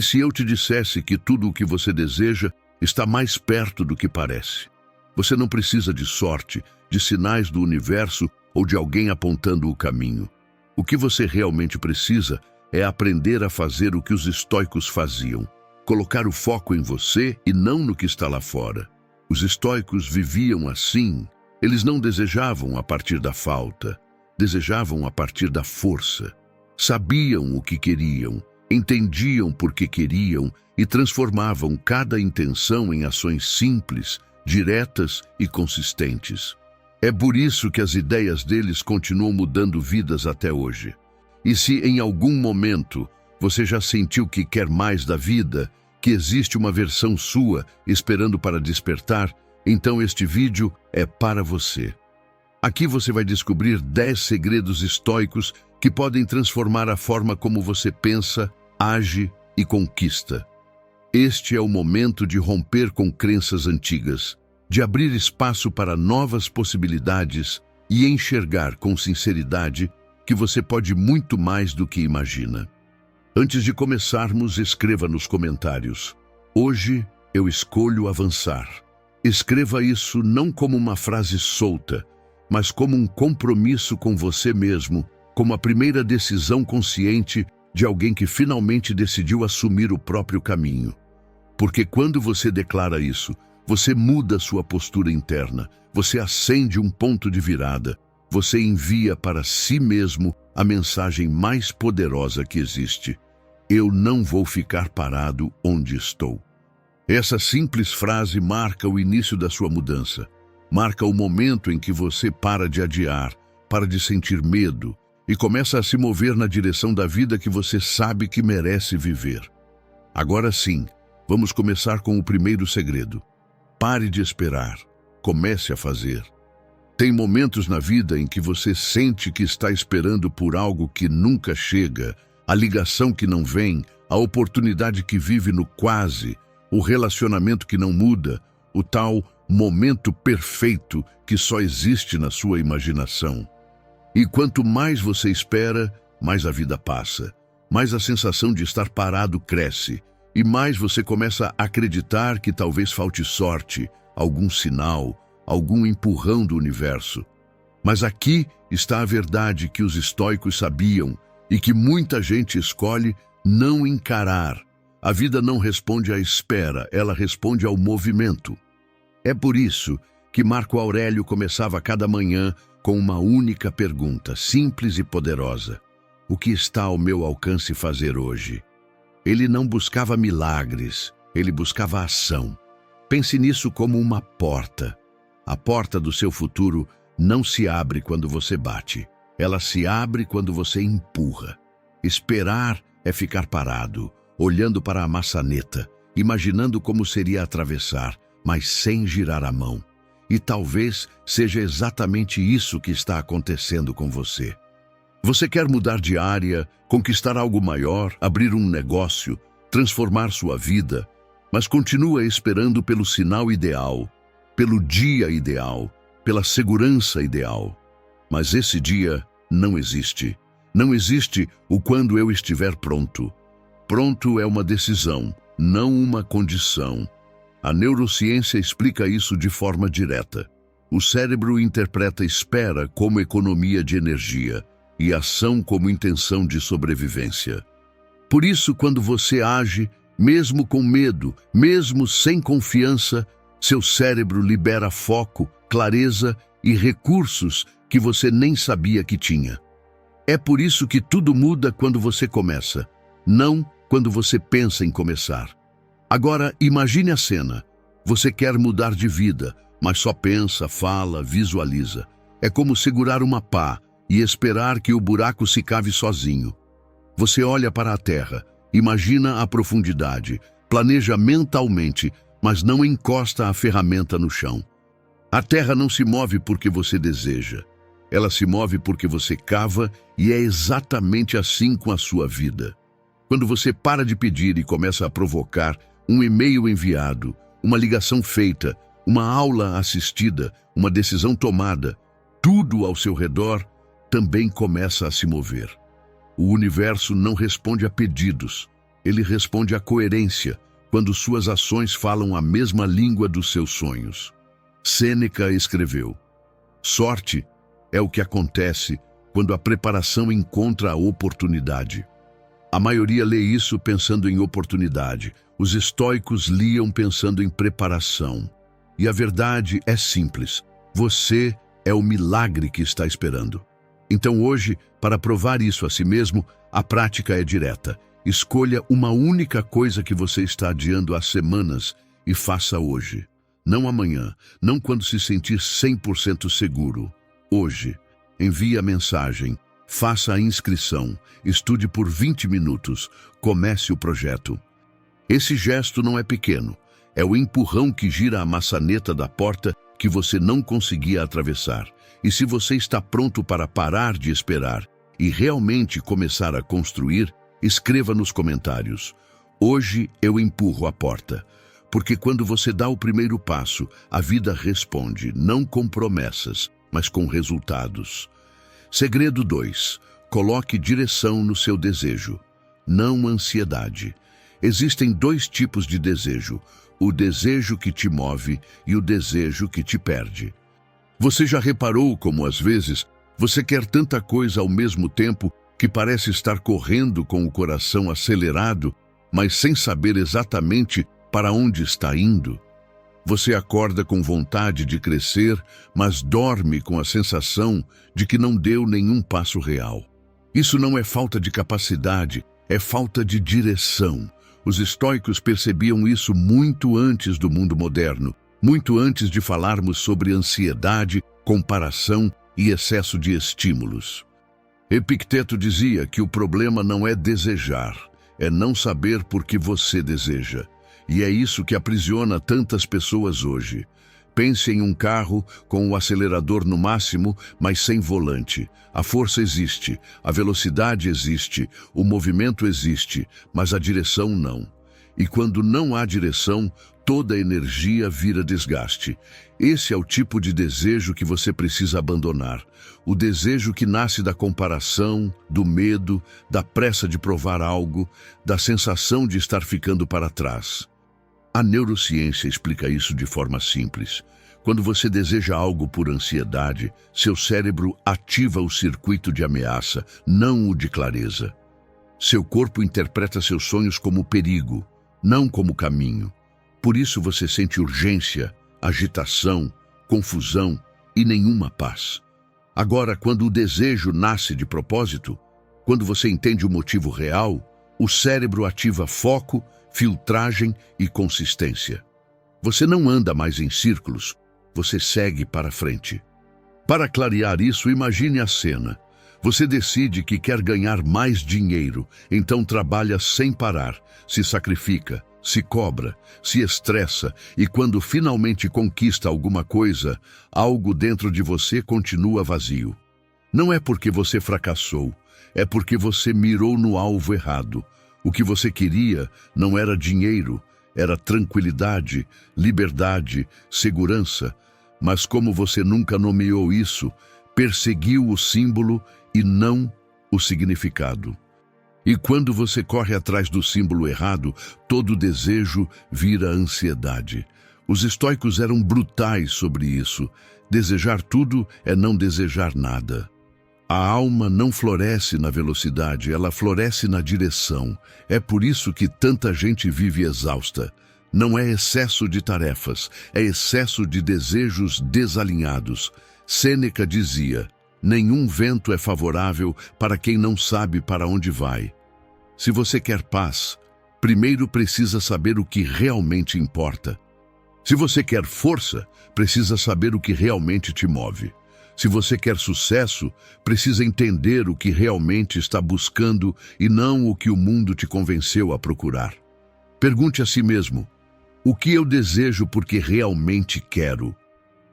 E se eu te dissesse que tudo o que você deseja está mais perto do que parece? Você não precisa de sorte, de sinais do universo ou de alguém apontando o caminho. O que você realmente precisa é aprender a fazer o que os estoicos faziam: colocar o foco em você e não no que está lá fora. Os estoicos viviam assim. Eles não desejavam a partir da falta, desejavam a partir da força. Sabiam o que queriam, entendiam por que queriam e transformavam cada intenção em ações simples, diretas e consistentes. É por isso que as ideias deles continuam mudando vidas até hoje. E se em algum momento você já sentiu que quer mais da vida, que existe uma versão sua esperando para despertar, então este vídeo é para você. Aqui você vai descobrir 10 segredos estoicos que podem transformar a forma como você pensa, age e conquista. Este é o momento de romper com crenças antigas, de abrir espaço para novas possibilidades e enxergar com sinceridade que você pode muito mais do que imagina. Antes de começarmos, escreva nos comentários: hoje eu escolho avançar. Escreva isso não como uma frase solta, mas como um compromisso com você mesmo, como a primeira decisão consciente de alguém que finalmente decidiu assumir o próprio caminho. Porque quando você declara isso, você muda sua postura interna, você acende um ponto de virada, você envia para si mesmo a mensagem mais poderosa que existe: eu não vou ficar parado onde estou. Essa simples frase marca o início da sua mudança. Marca o momento em que você para de adiar, para de sentir medo e começa a se mover na direção da vida que você sabe que merece viver. Agora sim, vamos começar com o primeiro segredo. Pare de esperar, comece a fazer. Tem momentos na vida em que você sente que está esperando por algo que nunca chega, a ligação que não vem, a oportunidade que vive no quase, o relacionamento que não muda, o tal momento perfeito que só existe na sua imaginação. E quanto mais você espera, mais a vida passa, mais a sensação de estar parado cresce, e mais você começa a acreditar que talvez falte sorte, algum sinal, algum empurrão do universo. Mas aqui está a verdade que os estoicos sabiam e que muita gente escolhe não encarar. A vida não responde à espera, ela responde ao movimento. É por isso que Marco Aurélio começava cada manhã com uma única pergunta, simples e poderosa: o que está ao meu alcance fazer hoje? Ele não buscava milagres, ele buscava ação. Pense nisso como uma porta. A porta do seu futuro não se abre quando você bate, ela se abre quando você empurra. Esperar é ficar parado, olhando para a maçaneta, imaginando como seria atravessar, mas sem girar a mão. E talvez seja exatamente isso que está acontecendo com você. Você quer mudar de área, conquistar algo maior, abrir um negócio, transformar sua vida, mas continua esperando pelo sinal ideal, pelo dia ideal, pela segurança ideal. Mas esse dia não existe. Não existe o quando eu estiver pronto. Pronto é uma decisão, não uma condição. A neurociência explica isso de forma direta. O cérebro interpreta espera como economia de energia e ação como intenção de sobrevivência. Por isso, quando você age, mesmo com medo, mesmo sem confiança, seu cérebro libera foco, clareza e recursos que você nem sabia que tinha. É por isso que tudo muda quando você começa, não quando você pensa em começar. Agora, imagine a cena. Você quer mudar de vida, mas só pensa, fala, visualiza. É como segurar uma pá e esperar que o buraco se cave sozinho. Você olha para a terra, imagina a profundidade, planeja mentalmente, mas não encosta a ferramenta no chão. A terra não se move porque você deseja. Ela se move porque você cava, e é exatamente assim com a sua vida. Quando você para de pedir e começa a provocar, um e-mail enviado, uma ligação feita, uma aula assistida, uma decisão tomada, tudo ao seu redor também começa a se mover. O universo não responde a pedidos, Ele responde à coerência, quando suas ações falam a mesma língua dos seus sonhos. Sêneca escreveu: sorte é o que acontece quando a preparação encontra a oportunidade. A maioria lê isso pensando em oportunidade. Os estoicos liam pensando em preparação. E a verdade é simples. Você é o milagre que está esperando. Então hoje, para provar isso a si mesmo, a prática é direta. Escolha uma única coisa que você está adiando há semanas e faça hoje. Não amanhã, não quando se sentir 100% seguro. Hoje, envie a mensagem, faça a inscrição, estude por 20 minutos, comece o projeto. Esse gesto não é pequeno, é o empurrão que gira a maçaneta da porta que você não conseguia atravessar. E se você está pronto para parar de esperar e realmente começar a construir, escreva nos comentários: hoje eu empurro a porta. Porque quando você dá o primeiro passo, a vida responde, não com promessas, mas com resultados. Segredo 2. Coloque direção no seu desejo, não ansiedade. Existem 2 tipos de desejo: o desejo que te move e o desejo que te perde. Você já reparou como, às vezes, você quer tanta coisa ao mesmo tempo que parece estar correndo com o coração acelerado, mas sem saber exatamente para onde está indo? Você acorda com vontade de crescer, mas dorme com a sensação de que não deu nenhum passo real. Isso não é falta de capacidade, é falta de direção. Os estoicos percebiam isso muito antes do mundo moderno, muito antes de falarmos sobre ansiedade, comparação e excesso de estímulos. Epicteto dizia que o problema não é desejar, é não saber por que você deseja. E é isso que aprisiona tantas pessoas hoje. Pense em um carro com o acelerador no máximo, mas sem volante. A força existe, a velocidade existe, o movimento existe, mas a direção não. E quando não há direção, toda a energia vira desgaste. Esse é o tipo de desejo que você precisa abandonar. O desejo que nasce da comparação, do medo, da pressa de provar algo, da sensação de estar ficando para trás. A neurociência explica isso de forma simples. Quando você deseja algo por ansiedade, seu cérebro ativa o circuito de ameaça, não o de clareza. Seu corpo interpreta seus sonhos como perigo, não como caminho. Por isso você sente urgência, agitação, confusão e nenhuma paz. Agora, quando o desejo nasce de propósito, quando você entende o motivo real, o cérebro ativa foco, filtragem e consistência. Você não anda mais em círculos, você segue para frente. Para clarear isso, imagine a cena. Você decide que quer ganhar mais dinheiro, então trabalha sem parar, se sacrifica, se cobra, se estressa e quando finalmente conquista alguma coisa, algo dentro de você continua vazio. Não é porque você fracassou, é porque você mirou no alvo errado. O que você queria não era dinheiro, era tranquilidade, liberdade, segurança. Mas como você nunca nomeou isso, perseguiu o símbolo e não o significado. E quando você corre atrás do símbolo errado, todo desejo vira ansiedade. Os estoicos eram brutais sobre isso. Desejar tudo é não desejar nada. A alma não floresce na velocidade, ela floresce na direção. É por isso que tanta gente vive exausta. Não é excesso de tarefas, é excesso de desejos desalinhados. Sêneca dizia: nenhum vento é favorável para quem não sabe para onde vai. Se você quer paz, primeiro precisa saber o que realmente importa. Se você quer força, precisa saber o que realmente te move. Se você quer sucesso, precisa entender o que realmente está buscando e não o que o mundo te convenceu a procurar. Pergunte a si mesmo: o que eu desejo porque realmente quero?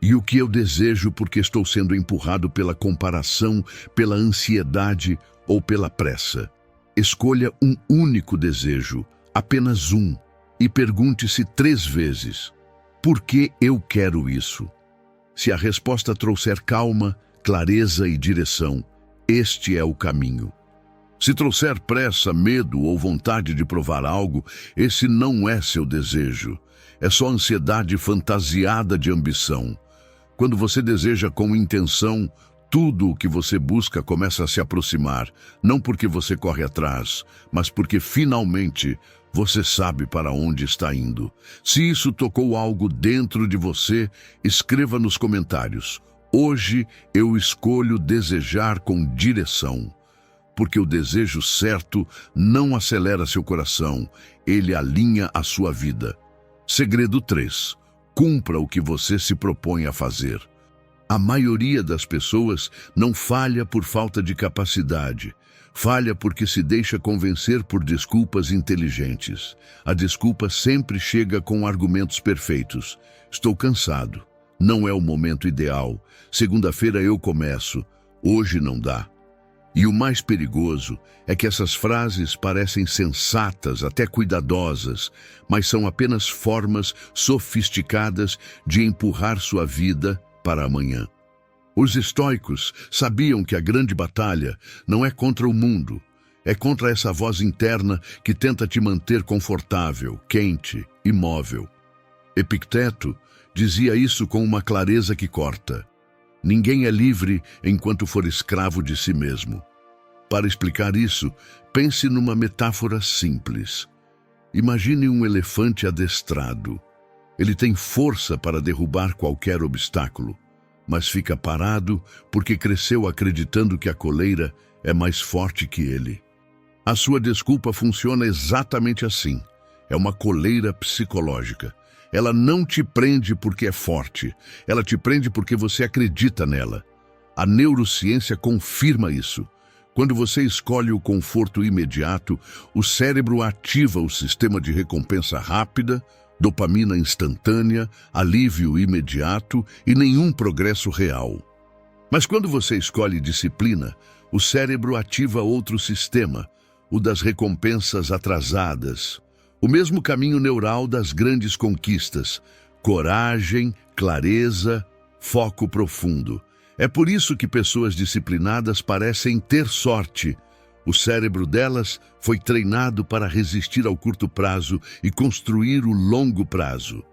E o que eu desejo porque estou sendo empurrado pela comparação, pela ansiedade ou pela pressa? Escolha um único desejo, apenas um, e pergunte-se 3 vezes: por que eu quero isso? Se a resposta trouxer calma, clareza e direção, este é o caminho. Se trouxer pressa, medo ou vontade de provar algo, esse não é seu desejo. É só ansiedade fantasiada de ambição. Quando você deseja com intenção, tudo o que você busca começa a se aproximar, não porque você corre atrás, mas porque finalmente você sabe para onde está indo. Se isso tocou algo dentro de você, escreva nos comentários. Hoje eu escolho desejar com direção. Porque o desejo certo não acelera seu coração, ele alinha a sua vida. Segredo 3. Cumpra o que você se propõe a fazer. A maioria das pessoas não falha por falta de capacidade. Falha porque se deixa convencer por desculpas inteligentes. A desculpa sempre chega com argumentos perfeitos. Estou cansado. Não é o momento ideal. Segunda-feira eu começo. Hoje não dá. E o mais perigoso é que essas frases parecem sensatas, até cuidadosas, mas são apenas formas sofisticadas de empurrar sua vida para amanhã. Os estoicos sabiam que a grande batalha não é contra o mundo, é contra essa voz interna que tenta te manter confortável, quente, imóvel. Epicteto dizia isso com uma clareza que corta. Ninguém é livre enquanto for escravo de si mesmo. Para explicar isso, pense numa metáfora simples. Imagine um elefante adestrado. Ele tem força para derrubar qualquer obstáculo, mas fica parado porque cresceu acreditando que a coleira é mais forte que ele. A sua desculpa funciona exatamente assim. É uma coleira psicológica. Ela não te prende porque é forte, ela te prende porque você acredita nela. A neurociência confirma isso. Quando você escolhe o conforto imediato, o cérebro ativa o sistema de recompensa rápida, dopamina instantânea, alívio imediato e nenhum progresso real. Mas quando você escolhe disciplina, o cérebro ativa outro sistema, o das recompensas atrasadas. O mesmo caminho neural das grandes conquistas, coragem, clareza, foco profundo. É por isso que pessoas disciplinadas parecem ter sorte. O cérebro delas foi treinado para resistir ao curto prazo e construir o longo prazo.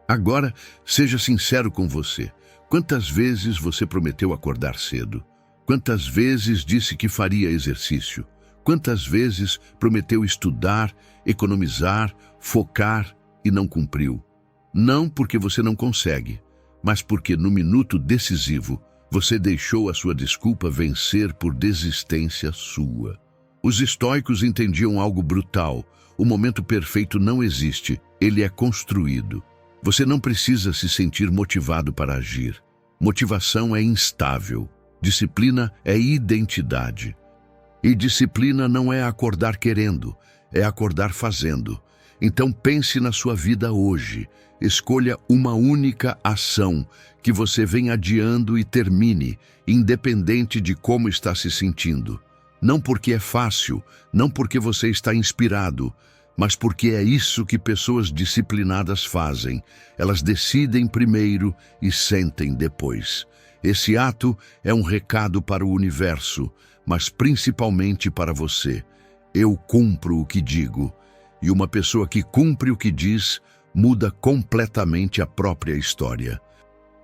Agora, seja sincero com você. Quantas vezes você prometeu acordar cedo? Quantas vezes disse que faria exercício? Quantas vezes prometeu estudar, economizar, focar e não cumpriu? Não porque você não consegue, mas porque no minuto decisivo você deixou a sua desculpa vencer por desistência sua. Os estoicos entendiam algo brutal. O momento perfeito não existe, ele é construído. Você não precisa se sentir motivado para agir. Motivação é instável. Disciplina é identidade. E disciplina não é acordar querendo, é acordar fazendo. Então pense na sua vida hoje. Escolha uma única ação que você vem adiando e termine, independente de como está se sentindo. Não porque é fácil, não porque você está inspirado, mas porque é isso que pessoas disciplinadas fazem. Elas decidem primeiro e sentem depois. Esse ato é um recado para o universo, mas principalmente para você. Eu cumpro o que digo. E uma pessoa que cumpre o que diz muda completamente a própria história.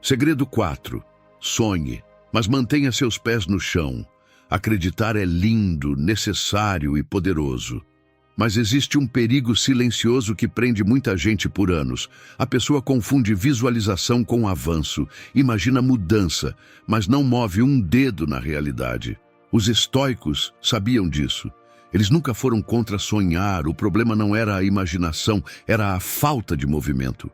Segredo 4. Sonhe, mas mantenha seus pés no chão. Acreditar é lindo, necessário e poderoso. Mas existe um perigo silencioso que prende muita gente por anos. A pessoa confunde visualização com avanço, imagina mudança, mas não move um dedo na realidade. Os estoicos sabiam disso. Eles nunca foram contra sonhar, o problema não era a imaginação, era a falta de movimento.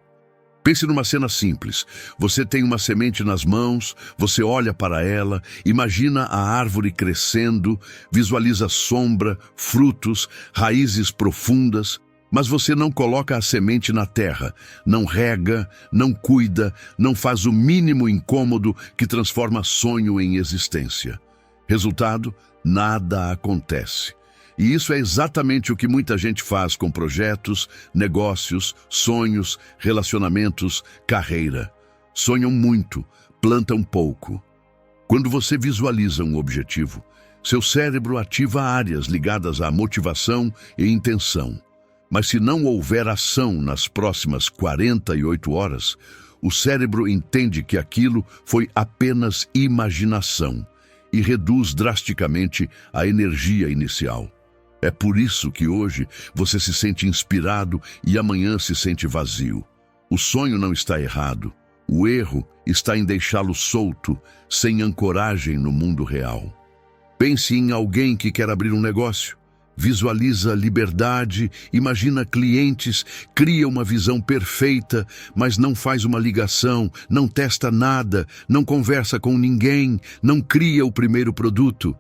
Pense numa cena simples. Você tem uma semente nas mãos, você olha para ela, imagina a árvore crescendo, visualiza sombra, frutos, raízes profundas, mas você não coloca a semente na terra, não rega, não cuida, não faz o mínimo incômodo que transforma sonho em existência. Resultado, nada acontece. E isso é exatamente o que muita gente faz com projetos, negócios, sonhos, relacionamentos, carreira. Sonham muito, plantam pouco. Quando você visualiza um objetivo, Seu cérebro ativa áreas ligadas à motivação e intenção. Mas se não houver ação nas próximas 48 horas, o cérebro entende que aquilo foi apenas imaginação e reduz drasticamente a energia inicial. É por isso que hoje você se sente inspirado e amanhã se sente vazio. O sonho não está errado. O erro está em deixá-lo solto, sem ancoragem no mundo real. Pense em alguém que quer abrir um negócio. Visualiza liberdade, imagina clientes, cria uma visão perfeita, mas não faz uma ligação, não testa nada, não conversa com ninguém, não cria o primeiro produto.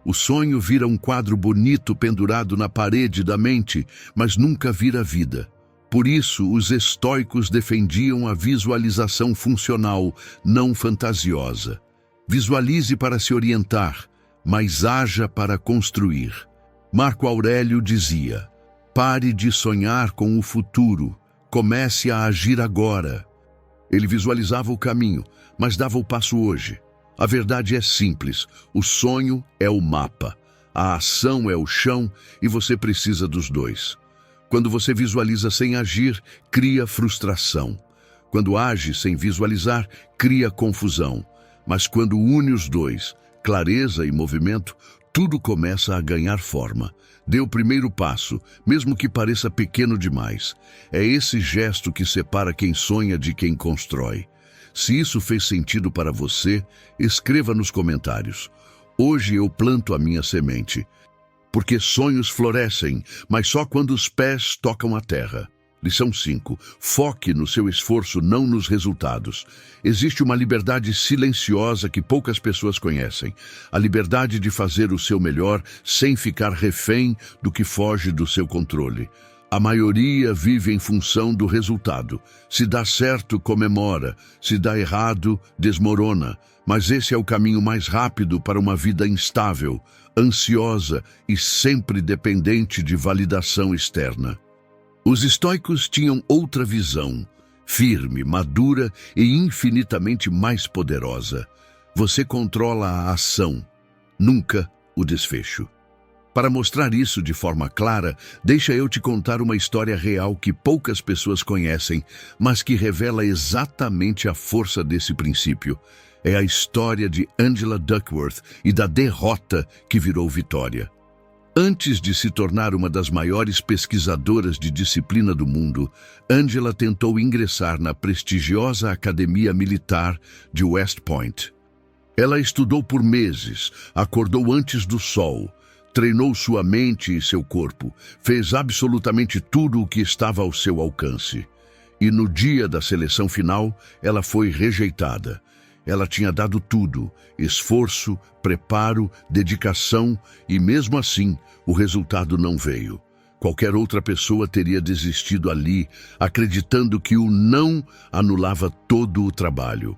O sonho vira um quadro bonito pendurado na parede da mente, mas nunca vira vida. Por isso, os estoicos defendiam a visualização funcional, não fantasiosa. Visualize para se orientar, mas haja para construir. Marco Aurélio dizia: pare de sonhar com o futuro, comece a agir agora. Ele visualizava o caminho, mas dava o passo hoje. A verdade é simples, o sonho é o mapa, a ação é o chão e você precisa dos dois. Quando você visualiza sem agir, cria frustração. Quando age sem visualizar, cria confusão. Mas quando une os dois, clareza e movimento, tudo começa a ganhar forma. Dê o primeiro passo, mesmo que pareça pequeno demais. É esse gesto que separa quem sonha de quem constrói. Se isso fez sentido para você, escreva nos comentários. Hoje eu planto a minha semente. Porque sonhos florescem, mas só quando os pés tocam a terra. Lição 5. Foque no seu esforço, não nos resultados. Existe uma liberdade silenciosa que poucas pessoas conhecem. A liberdade de fazer o seu melhor sem ficar refém do que foge do seu controle. A maioria vive em função do resultado. Se dá certo, comemora. Se dá errado, desmorona. Mas esse é o caminho mais rápido para uma vida instável, ansiosa e sempre dependente de validação externa. Os estoicos tinham outra visão, firme, madura e infinitamente mais poderosa. Você controla a ação, nunca o desfecho. Para mostrar isso de forma clara, deixa eu te contar uma história real que poucas pessoas conhecem, mas que revela exatamente a força desse princípio. É a história de Angela Duckworth e da derrota que virou vitória. Antes de se tornar uma das maiores pesquisadoras de disciplina do mundo, Angela tentou ingressar na prestigiosa Academia Militar de West Point. Ela estudou por meses, acordou antes do sol, treinou sua mente e seu corpo, fez absolutamente tudo o que estava ao seu alcance. E no dia da seleção final, ela foi rejeitada. Ela tinha dado tudo, esforço, preparo, dedicação, e mesmo assim, o resultado não veio. Qualquer outra pessoa teria desistido ali, acreditando que o não anulava todo o trabalho.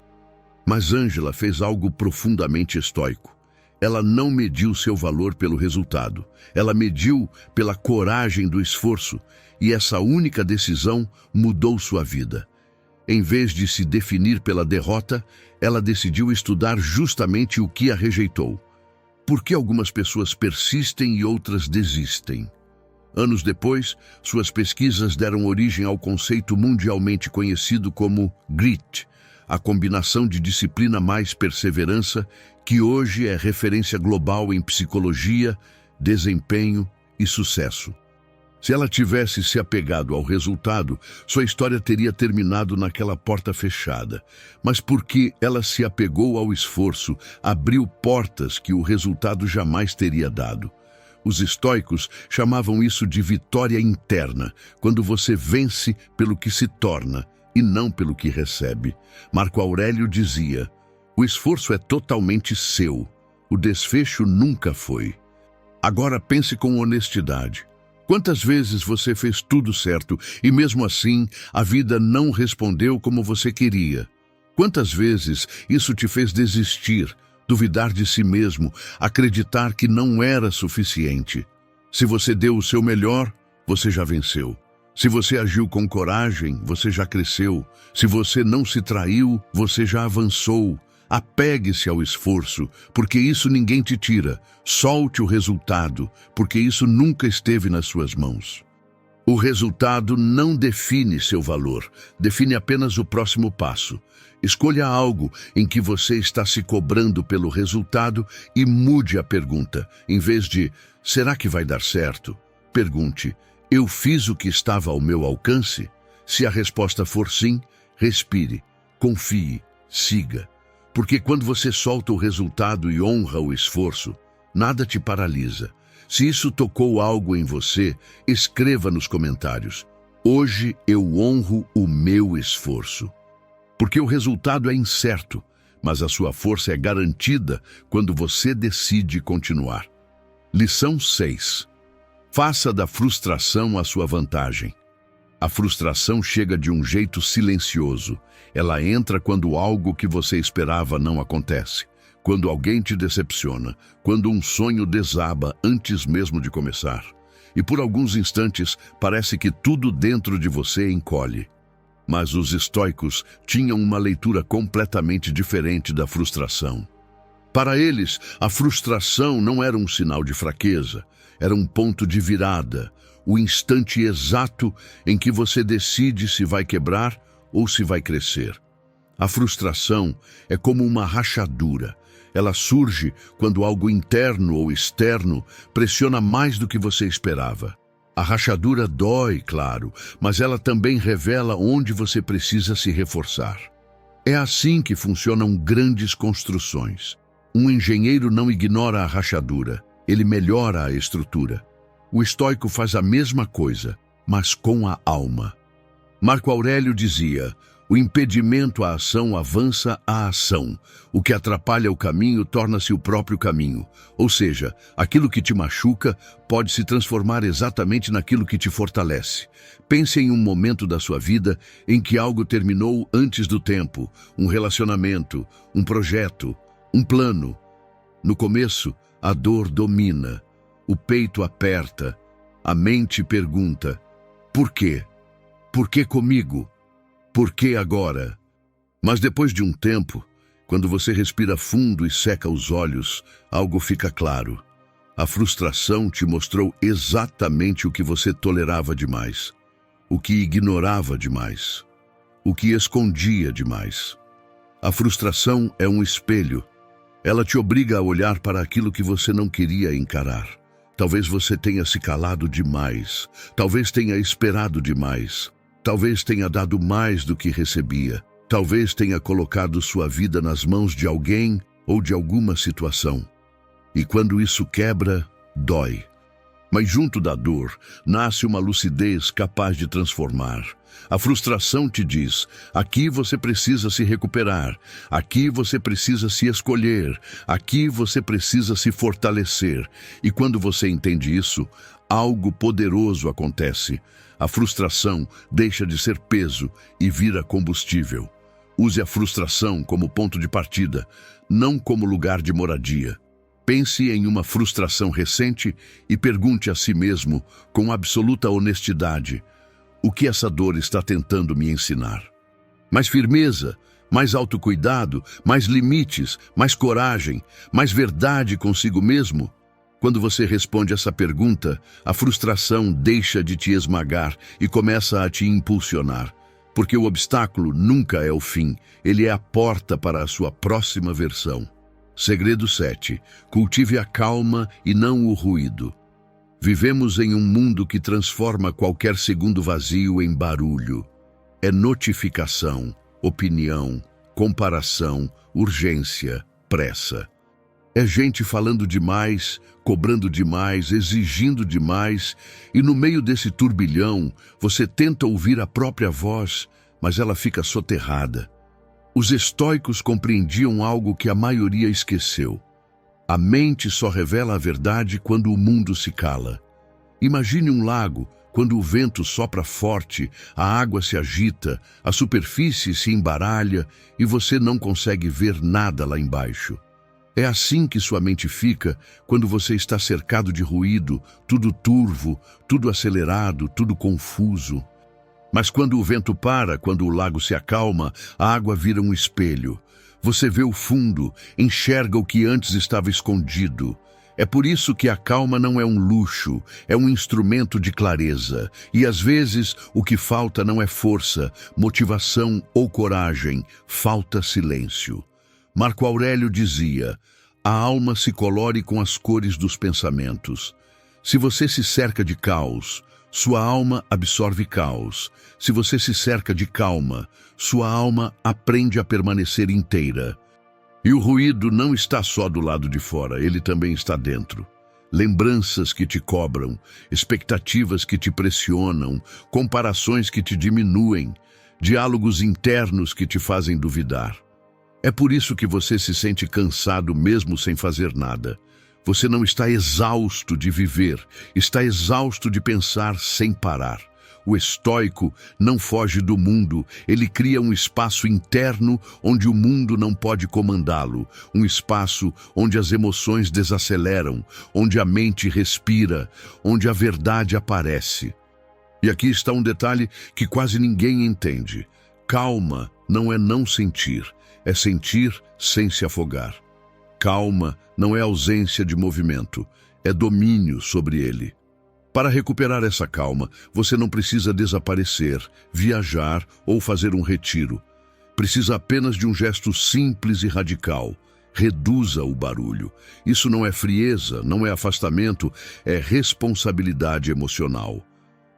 Mas Angela fez algo profundamente estoico. Ela não mediu seu valor pelo resultado. Ela mediu pela coragem do esforço, e essa única decisão mudou sua vida. Em vez de se definir pela derrota, ela decidiu estudar justamente o que a rejeitou. Por que algumas pessoas persistem e outras desistem? Anos depois, suas pesquisas deram origem ao conceito mundialmente conhecido como GRIT, a combinação de disciplina mais perseverança, que hoje é referência global em psicologia, desempenho e sucesso. Se ela tivesse se apegado ao resultado, sua história teria terminado naquela porta fechada. Mas porque ela se apegou ao esforço, abriu portas que o resultado jamais teria dado. Os estoicos chamavam isso de vitória interna, quando você vence pelo que se torna e não pelo que recebe. Marco Aurélio dizia: o esforço é totalmente seu, o desfecho nunca foi. Agora pense com honestidade. Quantas vezes você fez tudo certo e mesmo assim a vida não respondeu como você queria? Quantas vezes isso te fez desistir, duvidar de si mesmo, acreditar que não era suficiente? Se você deu o seu melhor, você já venceu. Se você agiu com coragem, você já cresceu. Se você não se traiu, você já avançou. Apegue-se ao esforço, porque isso ninguém te tira. Solte o resultado, porque isso nunca esteve nas suas mãos. O resultado não define seu valor, define apenas o próximo passo. Escolha algo em que você está se cobrando pelo resultado e mude a pergunta. Em vez de, será que vai dar certo? Pergunte, eu fiz o que estava ao meu alcance? Se a resposta for sim, respire, confie, siga. Porque quando você solta o resultado e honra o esforço, nada te paralisa. Se isso tocou algo em você, escreva nos comentários. Hoje eu honro o meu esforço. Porque o resultado é incerto, mas a sua força é garantida quando você decide continuar. Lição 6. Faça da frustração a sua vantagem. A frustração chega de um jeito silencioso. Ela entra quando algo que você esperava não acontece, quando alguém te decepciona, quando um sonho desaba antes mesmo de começar. E por alguns instantes parece que tudo dentro de você encolhe. Mas os estoicos tinham uma leitura completamente diferente da frustração. Para eles, a frustração não era um sinal de fraqueza, era um ponto de virada, o instante exato em que você decide se vai quebrar ou se vai crescer. A frustração é como uma rachadura. Ela surge quando algo interno ou externo pressiona mais do que você esperava. A rachadura dói, claro, mas ela também revela onde você precisa se reforçar. É assim que funcionam grandes construções. Um engenheiro não ignora a rachadura, ele melhora a estrutura. O estoico faz a mesma coisa, mas com a alma. Marco Aurélio dizia, o impedimento à ação avança a ação. O que atrapalha o caminho torna-se o próprio caminho. Ou seja, aquilo que te machuca pode se transformar exatamente naquilo que te fortalece. Pense em um momento da sua vida em que algo terminou antes do tempo, um relacionamento, um projeto, um plano. No começo, a dor domina, o peito aperta, a mente pergunta, por quê? Por que comigo? Por que agora? Mas depois de um tempo, quando você respira fundo e seca os olhos, algo fica claro. A frustração te mostrou exatamente o que você tolerava demais, o que ignorava demais, o que escondia demais. A frustração é um espelho. Ela te obriga a olhar para aquilo que você não queria encarar. Talvez você tenha se calado demais, talvez tenha esperado demais. Talvez tenha dado mais do que recebia. Talvez tenha colocado sua vida nas mãos de alguém ou de alguma situação. E quando isso quebra, dói. Mas junto da dor, nasce uma lucidez capaz de transformar. A frustração te diz, aqui você precisa se recuperar, aqui você precisa se escolher, aqui você precisa se fortalecer. E quando você entende isso, algo poderoso acontece. A frustração deixa de ser peso e vira combustível. Use a frustração como ponto de partida, não como lugar de moradia. Pense em uma frustração recente e pergunte a si mesmo, com absoluta honestidade, o que essa dor está tentando me ensinar? Mais firmeza, mais autocuidado, mais limites, mais coragem, mais verdade consigo mesmo? Quando você responde essa pergunta, a frustração deixa de te esmagar e começa a te impulsionar. Porque o obstáculo nunca é o fim, ele é a porta para a sua próxima versão. Segredo 7. Cultive a calma e não o ruído. Vivemos em um mundo que transforma qualquer segundo vazio em barulho. É notificação, opinião, comparação, urgência, pressa. É gente falando demais, cobrando demais, exigindo demais, e no meio desse turbilhão, você tenta ouvir a própria voz, mas ela fica soterrada. Os estoicos compreendiam algo que a maioria esqueceu. A mente só revela a verdade quando o mundo se cala. Imagine um lago, quando o vento sopra forte, a água se agita, a superfície se embaralha e você não consegue ver nada lá embaixo. É assim que sua mente fica quando você está cercado de ruído, tudo turvo, tudo acelerado, tudo confuso. Mas quando o vento para, quando o lago se acalma, a água vira um espelho. Você vê o fundo, enxerga o que antes estava escondido. É por isso que a calma não é um luxo, é um instrumento de clareza. E às vezes o que falta não é força, motivação ou coragem, falta silêncio. Marco Aurélio dizia: a alma se colore com as cores dos pensamentos. Se você se cerca de caos, sua alma absorve caos. Se você se cerca de calma, sua alma aprende a permanecer inteira. E o ruído não está só do lado de fora, ele também está dentro. Lembranças que te cobram, expectativas que te pressionam, comparações que te diminuem, diálogos internos que te fazem duvidar. É por isso que você se sente cansado mesmo sem fazer nada. Você não está exausto de viver, está exausto de pensar sem parar. O estoico não foge do mundo, ele cria um espaço interno onde o mundo não pode comandá-lo, um espaço onde as emoções desaceleram, onde a mente respira, onde a verdade aparece. E aqui está um detalhe que quase ninguém entende. Calma não é não sentir, é sentir sem se afogar. Calma não é ausência de movimento, é domínio sobre ele. Para recuperar essa calma, você não precisa desaparecer, viajar ou fazer um retiro. Precisa apenas de um gesto simples e radical. Reduza o barulho. Isso não é frieza, não é afastamento, é responsabilidade emocional.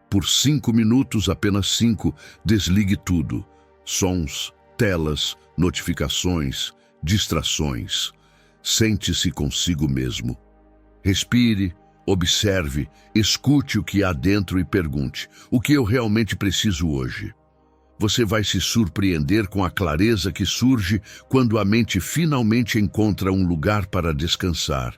Por 5 minutos, apenas 5, desligue tudo. Sons, telas, notificações, distrações. Sente-se consigo mesmo. Respire. Observe, escute o que há dentro e pergunte: o que eu realmente preciso hoje? Você vai se surpreender com a clareza que surge quando a mente finalmente encontra um lugar para descansar.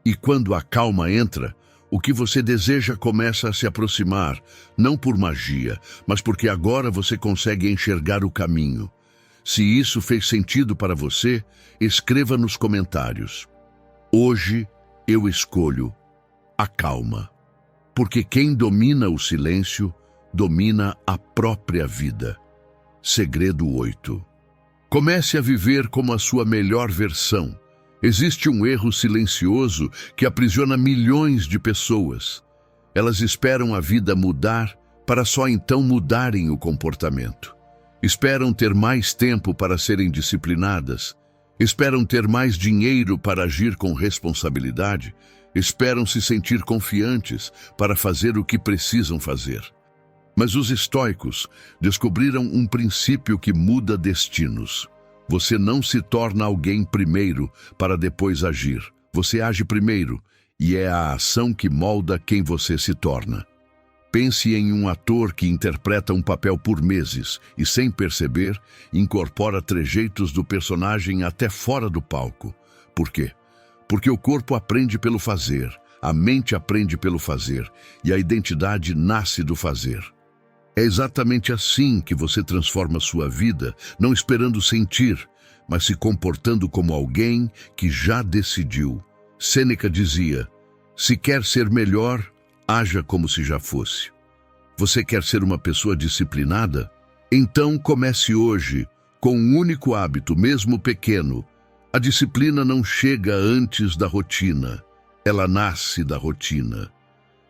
E quando a calma entra, o que você deseja começa a se aproximar, não por magia, mas porque agora você consegue enxergar o caminho. Se isso fez sentido para você, escreva nos comentários. Hoje eu escolho a calma, porque quem domina o silêncio, domina a própria vida. Segredo 8. Comece a viver como a sua melhor versão. Existe um erro silencioso que aprisiona milhões de pessoas. Elas esperam a vida mudar para só então mudarem o comportamento. Esperam ter mais tempo para serem disciplinadas. Esperam ter mais dinheiro para agir com responsabilidade. Esperam se sentir confiantes para fazer o que precisam fazer. Mas os estoicos descobriram um princípio que muda destinos. Você não se torna alguém primeiro para depois agir. Você age primeiro, e é a ação que molda quem você se torna. Pense em um ator que interpreta um papel por meses e, sem perceber, incorpora trejeitos do personagem até fora do palco. Por quê? Porque o corpo aprende pelo fazer, a mente aprende pelo fazer, e a identidade nasce do fazer. É exatamente assim que você transforma sua vida, não esperando sentir, mas se comportando como alguém que já decidiu. Sêneca dizia: se quer ser melhor, haja como se já fosse. Você quer ser uma pessoa disciplinada? Então comece hoje, com um único hábito, mesmo pequeno. A disciplina não chega antes da rotina, ela nasce da rotina.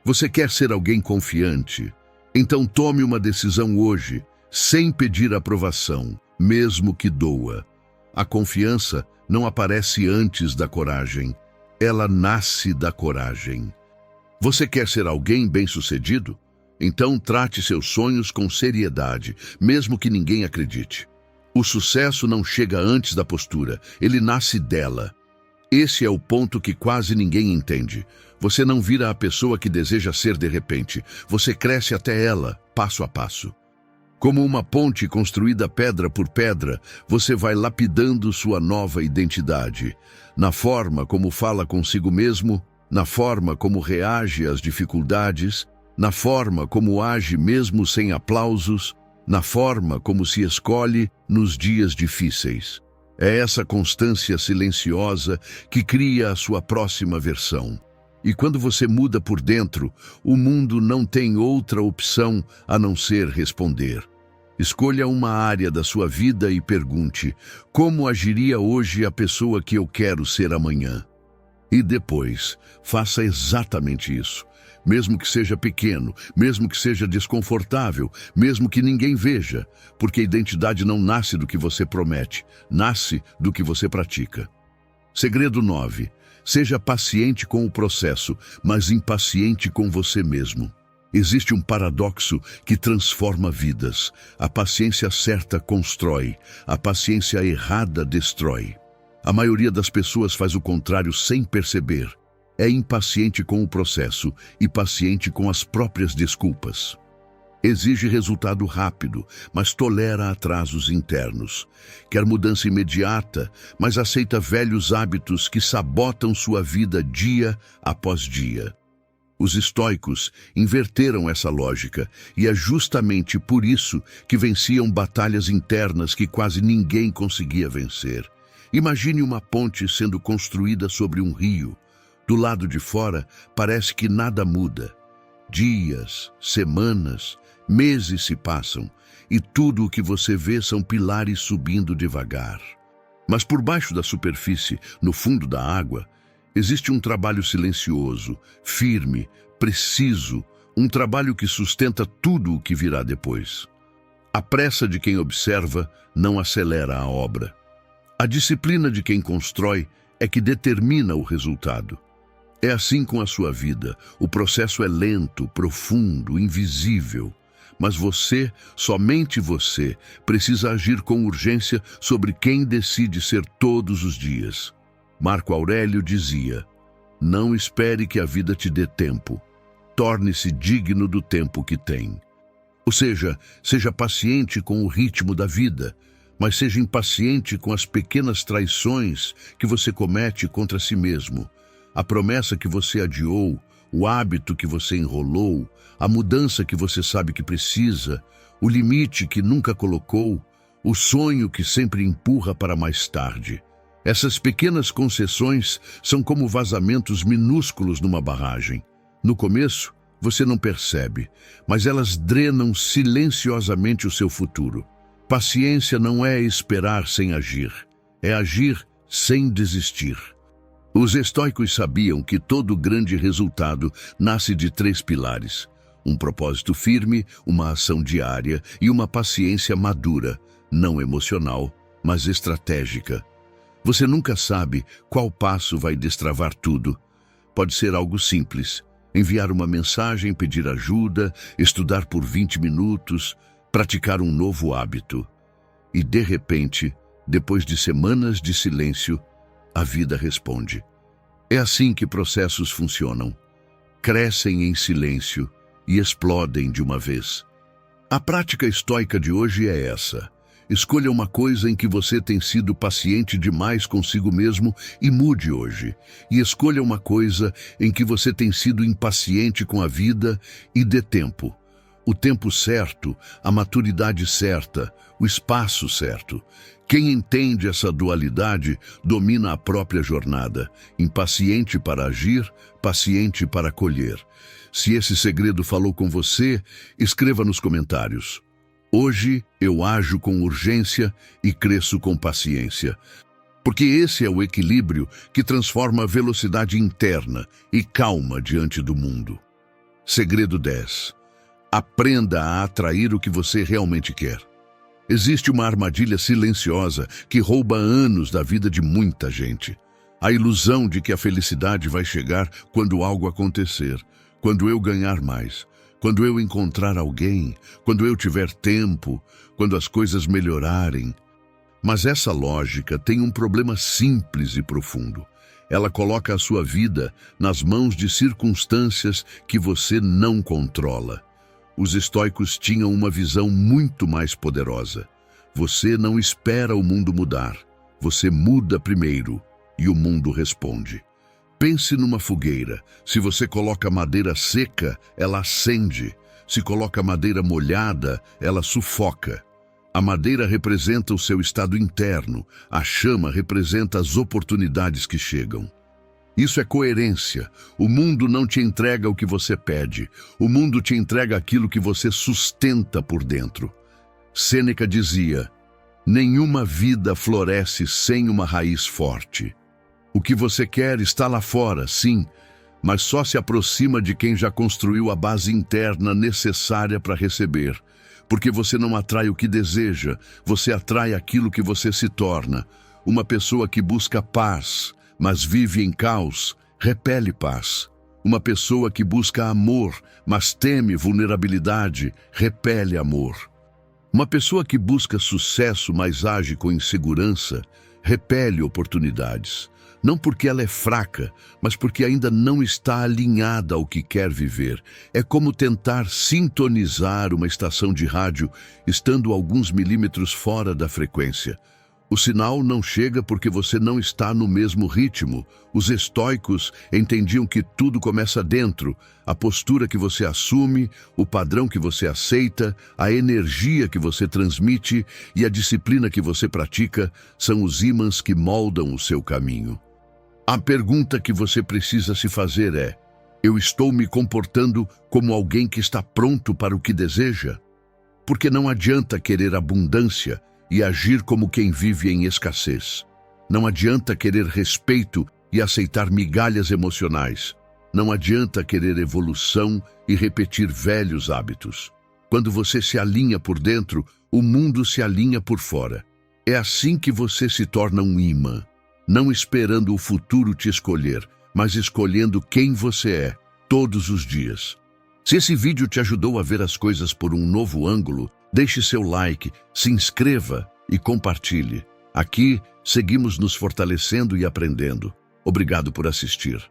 Você quer ser alguém confiante? Então tome uma decisão hoje, sem pedir aprovação, mesmo que doa. A confiança não aparece antes da coragem, ela nasce da coragem. Você quer ser alguém bem-sucedido? Então trate seus sonhos com seriedade, mesmo que ninguém acredite. O sucesso não chega antes da postura, ele nasce dela. Esse é o ponto que quase ninguém entende. Você não vira a pessoa que deseja ser de repente, você cresce até ela, passo a passo. Como uma ponte construída pedra por pedra, você vai lapidando sua nova identidade. Na forma como fala consigo mesmo, na forma como reage às dificuldades, na forma como age mesmo sem aplausos, na forma como se escolhe nos dias difíceis. É essa constância silenciosa que cria a sua próxima versão. E quando você muda por dentro, o mundo não tem outra opção a não ser responder. Escolha uma área da sua vida e pergunte: como agiria hoje a pessoa que eu quero ser amanhã? E depois, faça exatamente isso. Mesmo que seja pequeno, mesmo que seja desconfortável, mesmo que ninguém veja, porque a identidade não nasce do que você promete, nasce do que você pratica. Segredo 9. Seja paciente com o processo, mas impaciente com você mesmo. Existe um paradoxo que transforma vidas. A paciência certa constrói, a paciência errada destrói. A maioria das pessoas faz o contrário sem perceber. É impaciente com o processo e paciente com as próprias desculpas. Exige resultado rápido, mas tolera atrasos internos. Quer mudança imediata, mas aceita velhos hábitos que sabotam sua vida dia após dia. Os estoicos inverteram essa lógica e é justamente por isso que venciam batalhas internas que quase ninguém conseguia vencer. Imagine uma ponte sendo construída sobre um rio. Do lado de fora, parece que nada muda. Dias, semanas, meses se passam e tudo o que você vê são pilares subindo devagar. Mas por baixo da superfície, no fundo da água, existe um trabalho silencioso, firme, preciso, um trabalho que sustenta tudo o que virá depois. A pressa de quem observa não acelera a obra. A disciplina de quem constrói é que determina o resultado. É assim com a sua vida. O processo é lento, profundo, invisível. Mas você, somente você, precisa agir com urgência sobre quem decide ser todos os dias. Marco Aurélio dizia: não espere que a vida te dê tempo. Torne-se digno do tempo que tem. Ou seja, seja paciente com o ritmo da vida, mas seja impaciente com as pequenas traições que você comete contra si mesmo. A promessa que você adiou, o hábito que você enrolou, a mudança que você sabe que precisa, o limite que nunca colocou, o sonho que sempre empurra para mais tarde. Essas pequenas concessões são como vazamentos minúsculos numa barragem. No começo, você não percebe, mas elas drenam silenciosamente o seu futuro. Paciência não é esperar sem agir, é agir sem desistir. Os estoicos sabiam que todo grande resultado nasce de 3 pilares: um propósito firme, uma ação diária e uma paciência madura, não emocional, mas estratégica. Você nunca sabe qual passo vai destravar tudo. Pode ser algo simples: enviar uma mensagem, pedir ajuda, estudar por 20 minutos, praticar um novo hábito. E de repente, depois de semanas de silêncio, a vida responde. É assim que processos funcionam. Crescem em silêncio e explodem de uma vez. A prática estoica de hoje é essa. Escolha uma coisa em que você tem sido paciente demais consigo mesmo e mude hoje. E escolha uma coisa em que você tem sido impaciente com a vida e dê tempo. O tempo certo, a maturidade certa, o espaço certo. Quem entende essa dualidade domina a própria jornada, impaciente para agir, paciente para colher. Se esse segredo falou com você, escreva nos comentários. Hoje eu ajo com urgência e cresço com paciência. Porque esse é o equilíbrio que transforma a velocidade interna e calma diante do mundo. Segredo 10. Aprenda a atrair o que você realmente quer. Existe uma armadilha silenciosa que rouba anos da vida de muita gente. A ilusão de que a felicidade vai chegar quando algo acontecer, quando eu ganhar mais, quando eu encontrar alguém, quando eu tiver tempo, quando as coisas melhorarem. Mas essa lógica tem um problema simples e profundo. Ela coloca a sua vida nas mãos de circunstâncias que você não controla. Os estoicos tinham uma visão muito mais poderosa. Você não espera o mundo mudar. Você muda primeiro e o mundo responde. Pense numa fogueira. Se você coloca madeira seca, ela acende. Se coloca madeira molhada, ela sufoca. A madeira representa o seu estado interno. A chama representa as oportunidades que chegam. Isso é coerência. O mundo não te entrega o que você pede. O mundo te entrega aquilo que você sustenta por dentro. Sêneca dizia: nenhuma vida floresce sem uma raiz forte. O que você quer está lá fora, sim, mas só se aproxima de quem já construiu a base interna necessária para receber. Porque você não atrai o que deseja, você atrai aquilo que você se torna. Uma pessoa que busca paz, mas vive em caos, repele paz. Uma pessoa que busca amor, mas teme vulnerabilidade, repele amor. Uma pessoa que busca sucesso, mas age com insegurança, repele oportunidades. Não porque ela é fraca, mas porque ainda não está alinhada ao que quer viver. É como tentar sintonizar uma estação de rádio estando alguns milímetros fora da frequência. O sinal não chega porque você não está no mesmo ritmo. Os estoicos entendiam que tudo começa dentro. A postura que você assume, o padrão que você aceita, a energia que você transmite e a disciplina que você pratica são os ímãs que moldam o seu caminho. A pergunta que você precisa se fazer é: eu estou me comportando como alguém que está pronto para o que deseja? Porque não adianta querer abundância e agir como quem vive em escassez. Não adianta querer respeito e aceitar migalhas emocionais. Não adianta querer evolução e repetir velhos hábitos. Quando você se alinha por dentro, o mundo se alinha por fora. É assim que você se torna um imã, não esperando o futuro te escolher, mas escolhendo quem você é, todos os dias. Se esse vídeo te ajudou a ver as coisas por um novo ângulo, deixe seu like, se inscreva e compartilhe. Aqui, seguimos nos fortalecendo e aprendendo. Obrigado por assistir.